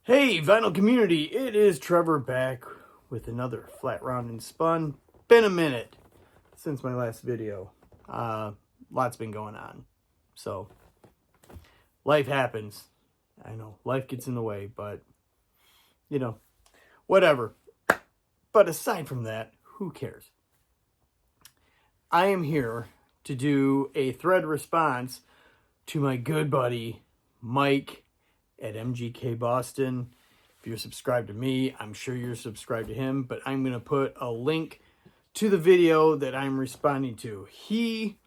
Hey, vinyl community, it is Trevor back with another flat round and spun. Been a minute since my last video. Lots been going on. So, life happens. I know, life gets in the way, but, whatever. But aside from that, who cares? I am here to do a thread response to my good buddy, Mike at MGK Boston. If you're subscribed to me, I'm sure you're subscribed to him, but I'm going to put a link to the video that I'm responding to. He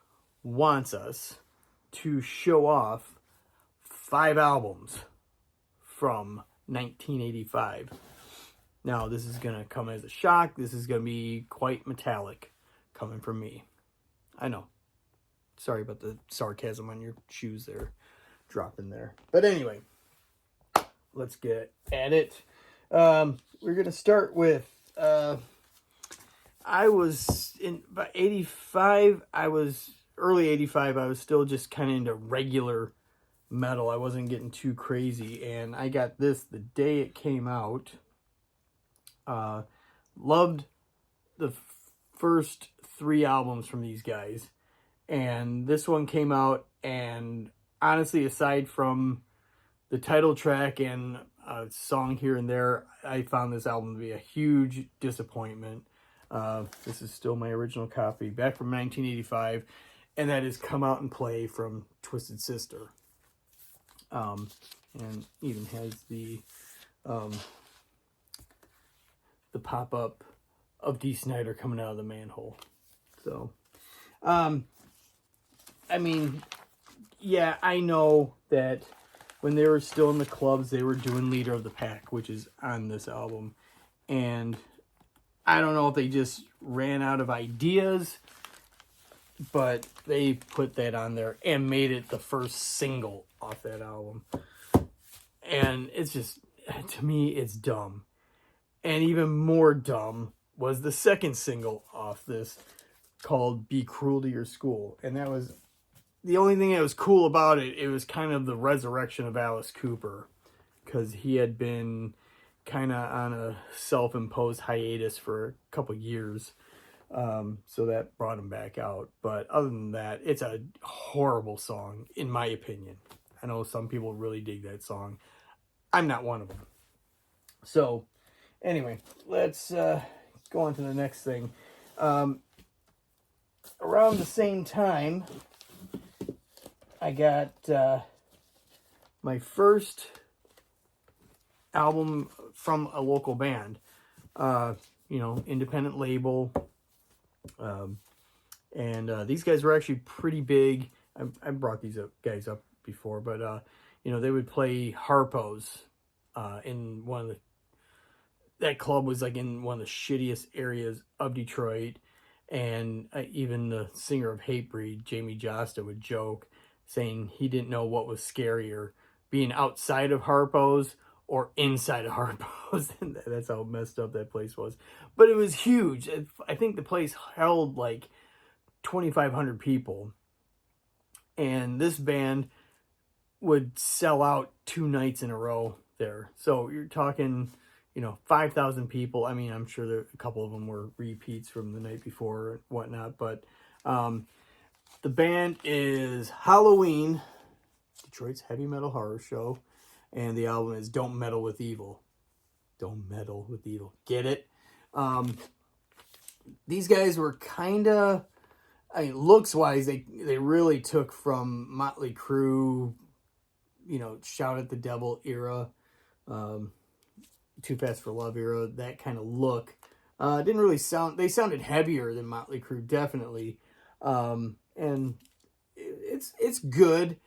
wants us to show off 5 albums from 1985. Now, this is going to come as a shock. This is going to be quite metallic coming from me. I know. Sorry about the sarcasm on your shoes there, dropping there. But anyway, let's get at it. We're going to start with, I was in about 85, early 85, I was still just kind of into regular metal. I wasn't getting too crazy, and I got this the day it came out. Loved the first 3 albums from these guys, and this one came out, and honestly, aside from the title track and a song here and there, I found this album to be a huge disappointment. This is still my original copy, back from 1985, and that is Come Out and Play from Twisted Sister. And even has the pop-up of Dee Snider coming out of the manhole. So, I mean, yeah, I know that when they were still in the clubs, they were doing Leader of the Pack, which is on this album. And I don't know if they just ran out of ideas, but they put that on there and made it the first single off that album. And it's just, to me, it's dumb. And even more dumb was the second single off this, called Be Cruel to Your School. And that was the only thing that was cool about it. It was kind of the resurrection of Alice Cooper, because he had been kind of on a self-imposed hiatus for a couple years. So that brought him back out. But other than that, it's a horrible song, in my opinion. I know some people really dig that song. I'm not one of them. So, anyway, let's go on to the next thing. Around the same time, I got my first album from a local band, independent label. And these guys were actually pretty big. I brought these guys up before, but, they would play Harpo's in one of that club was like in one of the shittiest areas of Detroit. And even the singer of Hatebreed, Jamie Josta, would joke, saying he didn't know what was scarier, being outside of Harpo's or inside of Harpo's. And that's how messed up that place was. But it was huge. I think the place held like 2,500 people. And this band would sell out 2 nights in a row there. So you're talking, 5,000 people. I mean, I'm sure a couple of them were repeats from the night before and whatnot. But the band is Halloween, Detroit's heavy metal horror show. And the album is Don't Meddle with Evil. Don't Meddle with Evil. Get it? These guys were kind of, looks-wise, they really took from Motley Crue, Shout at the Devil era, Too Fast for Love era, that kind of look. Didn't really they sounded heavier than Motley Crue, definitely. And it's good.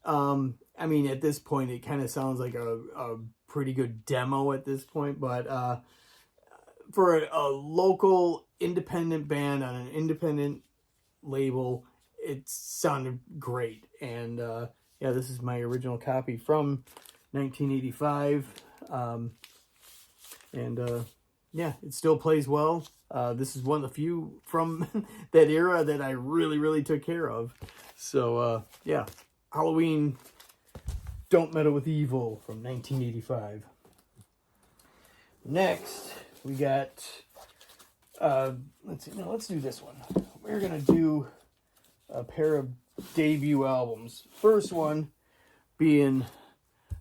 At this point, it kind of sounds like a pretty good demo at this point, but for a local independent band on an independent label, it sounded great. And this is my original copy from 1985. It still plays well. This is one of the few from that era that I really, really took care of. So, Halloween, Don't Meddle with Evil from 1985. Next, we got, let's see, no, let's do this one. We're going to do a pair of debut albums. First one being,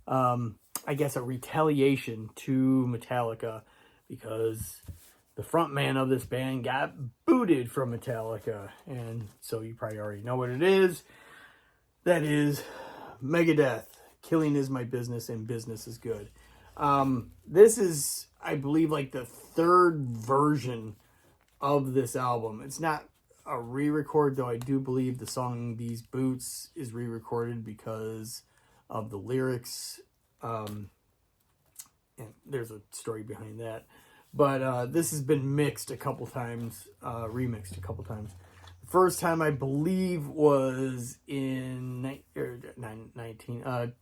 I guess, a retaliation to Metallica, because the front man of this band got booted from Metallica. And so you probably already know what it is. That is Megadeth. Killing is my business and business is good. This is, I believe, like the third version of this album. It's not a re-record, though I do believe the song These Boots is re-recorded because of the lyrics. And there's a story behind that. But this has been mixed a couple times, remixed a couple times. The first time, I believe, was in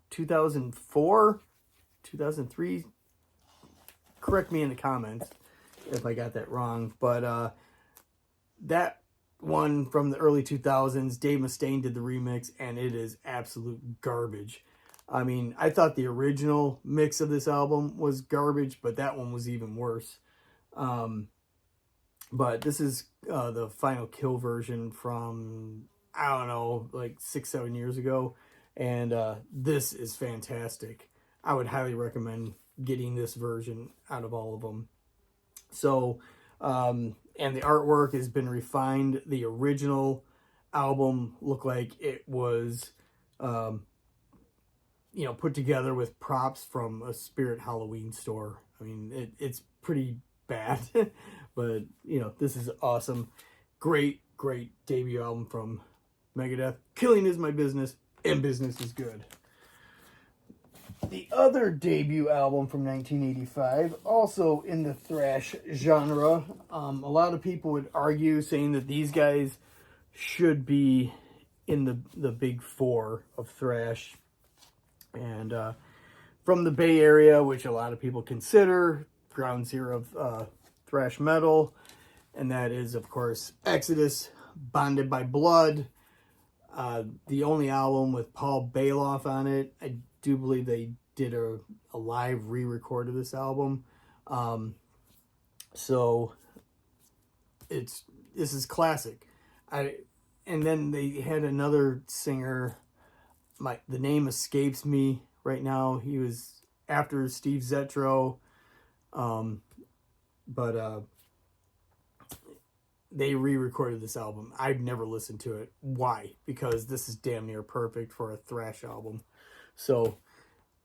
2004, 2003. Correct me in the comments if I got that wrong. But that one from the early 2000s, Dave Mustaine did the remix, and it is absolute garbage. I mean, I thought the original mix of this album was garbage, but that one was even worse. But this is the Final Kill version from, I don't know, like 6-7 years ago. And this is fantastic. I would highly recommend getting this version out of all of them. So, and the artwork has been refined. The original album looked like it was, put together with props from a Spirit Halloween store. I mean, it's pretty bad, but, this is awesome. Great debut album from Megadeth. Killing is my business, and business is good. The other debut album from 1985, also in the thrash genre. A lot of people would argue saying that these guys should be in the big four of thrash. And from the Bay Area, which a lot of people consider ground zero of thrash metal. And that is, of course, Exodus, Bonded by Blood. The only album with Paul Bailoff on it. I do believe they did a live re-record of this album. So this is classic. And then they had another singer. The name escapes me right now. He was after Steve Zetro. But they re-recorded this album. I've never listened to it. Why? Because this is damn near perfect for a thrash album. So,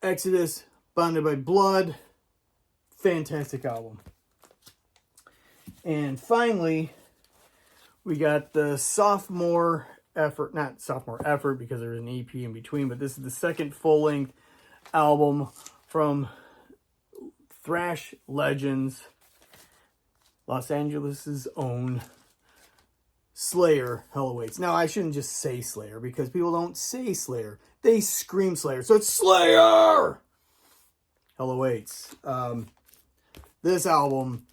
Exodus, Bonded by Blood, fantastic album. And finally, we got the sophomore effort, not sophomore effort because there's an EP in between, but this is the second full-length album from thrash legends, Los Angeles' own Slayer, Hell Awaits. Now, I shouldn't just say Slayer because people don't say Slayer. They scream Slayer. So it's Slayer! Hell Awaits. This album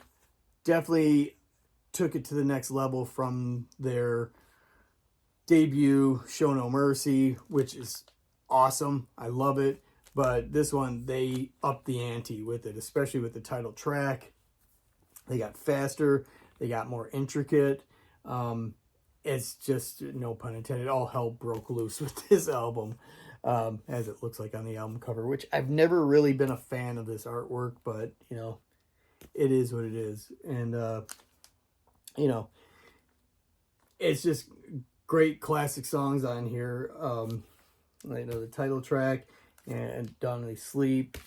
definitely took it to the next level from their debut, Show No Mercy, which is awesome. I love it. But this one, they upped the ante with it, especially with the title track. They got faster. They got more intricate. It's just, no pun intended, all hell broke loose with this album, as it looks like on the album cover, which I've never really been a fan of this artwork, but, it is what it is. And, it's just great classic songs on here. The title track and Dawn They Sleep,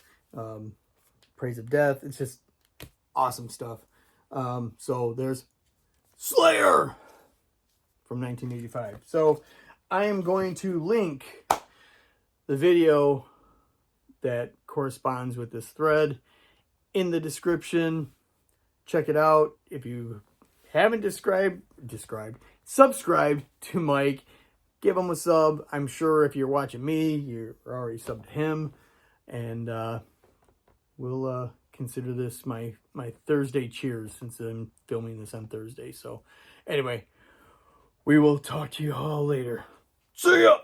Praise of Death. It's just awesome stuff. So there's Slayer from 1985. So I am going to link the video that corresponds with this thread in the description. Check it out. If you haven't subscribed to Mike, give him a sub. I'm sure if you're watching me, you're already subbed to him. And we'll consider this my Thursday cheers, since I'm filming this on Thursday. So anyway, we will talk to you all later. See ya!